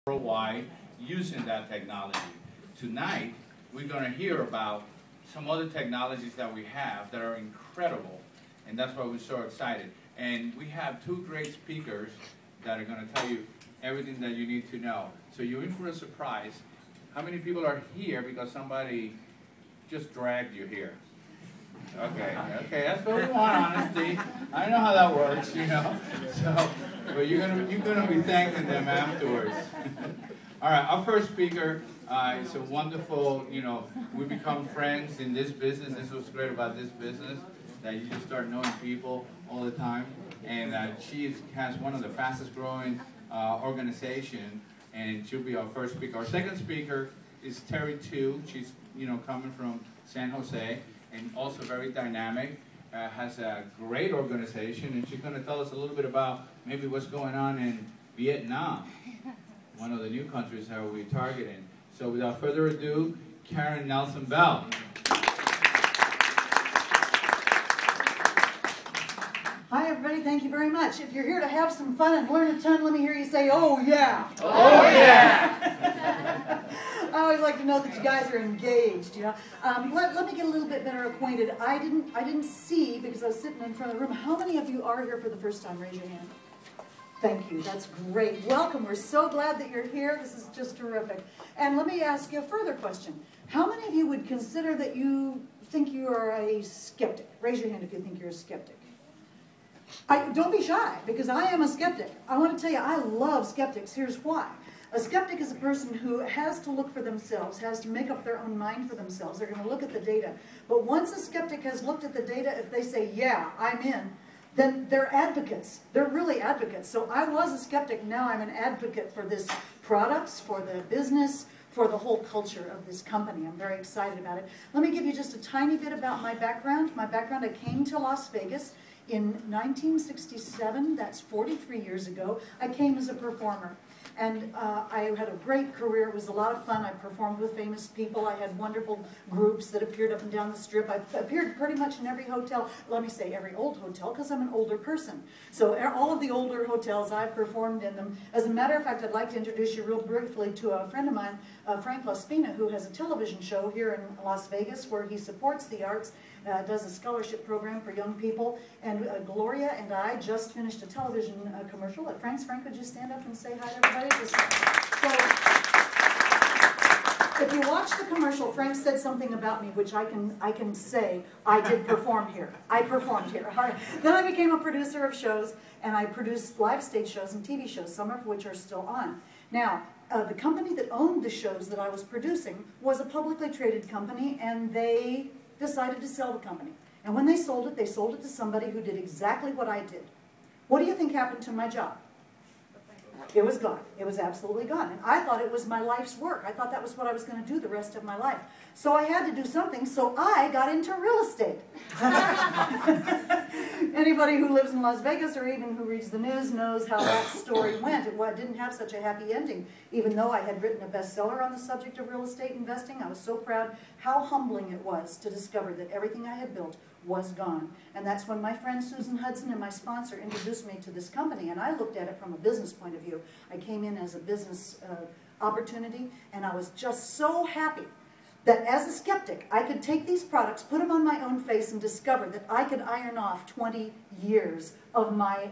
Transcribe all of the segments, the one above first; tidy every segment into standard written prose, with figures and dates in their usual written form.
worldwide using that technology. Tonight, we're going to hear about some other technologies that we have that are incredible, and that's why we're so excited. And we have two great speakers that are going to tell you everything that you need to know. So you're in for a surprise. How many people are here because somebody just dragged you here? Okay, that's what we want, honesty. I know how that works, you know. So, but you're gonna be thanking them afterwards. All right, our first speaker is a wonderful, we become friends in this business. This is what's great about this business, that you just start knowing people all the time. And she has one of the fastest growing organization, and she'll be our first speaker. Our second speaker is Terry Tu. She's coming from San Jose, and also very dynamic, has a great organization, and she's going to tell us a little bit about maybe what's going on in Vietnam, one of the new countries that we're targeting. So without further ado, Karen Nelson Bell. Hi everybody, thank you very much. If you're here to have some fun and learn a ton, let me hear you say, oh yeah. Oh yeah. I always like to know that you guys are engaged, Let me get a little bit better acquainted. I didn't see, because I was sitting in front of the room, how many of you are here for the first time? Raise your hand. Thank you, that's great. Welcome, we're so glad that you're here. This is just terrific. And let me ask you a further question. How many of you would consider that you think you are a skeptic? Raise your hand if you think you're a skeptic. Don't be shy, because I am a skeptic. I want to tell you, I love skeptics. Here's why. A skeptic is a person who has to look for themselves, has to make up their own mind for themselves. They're going to look at the data. But once a skeptic has looked at the data, if they say, yeah, I'm in, then they're advocates. They're really advocates. So I was a skeptic. Now I'm an advocate for this products, for the business, for the whole culture of this company. I'm very excited about it. Let me give you just a tiny bit about my background. My background, I came to Las Vegas in 1967, that's 43 years ago. I came as a performer. And I had a great career. It was a lot of fun. I performed with famous people. I had wonderful groups that appeared up and down the strip. I appeared pretty much in every hotel. Let me say every old hotel, because I'm an older person. So all of the older hotels, I've performed in them. As a matter of fact, I'd like to introduce you real briefly to a friend of mine, Frank Laspina, who has a television show here in Las Vegas where he supports the arts, does a scholarship program for young people. And Gloria and I just finished a television commercial. Frank, would you stand up and say hi to everybody? So, if you watch the commercial, Frank said something about me, which I can say I did perform here. I performed here. Then I became a producer of shows, and I produced live stage shows and TV shows, some of which are still on. Now, the company that owned the shows that I was producing was a publicly traded company, and they decided to sell the company. And when they sold it to somebody who did exactly what I did. What do you think happened to my job? It was gone. It was absolutely gone. And I thought it was my life's work. I thought that was what I was going to do the rest of my life. So I had to do something, so I got into real estate. Anybody who lives in Las Vegas or even who reads the news knows how that story went. It didn't have such a happy ending. Even though I had written a bestseller on the subject of real estate investing, I was so proud how humbling it was to discover that everything I had built was gone. And that's when my friend Susan Hudson and my sponsor introduced me to this company, and I looked at it from a business point of view. I came in as a business opportunity, and I was just so happy that as a skeptic, I could take these products, put them on my own face, and discover that I could iron off 20 years of my,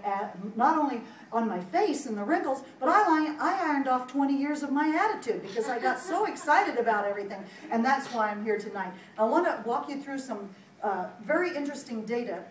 not only on my face and the wrinkles, but I ironed off 20 years of my attitude because I got so excited about everything, and that's why I'm here tonight. I want to walk you through some very interesting data.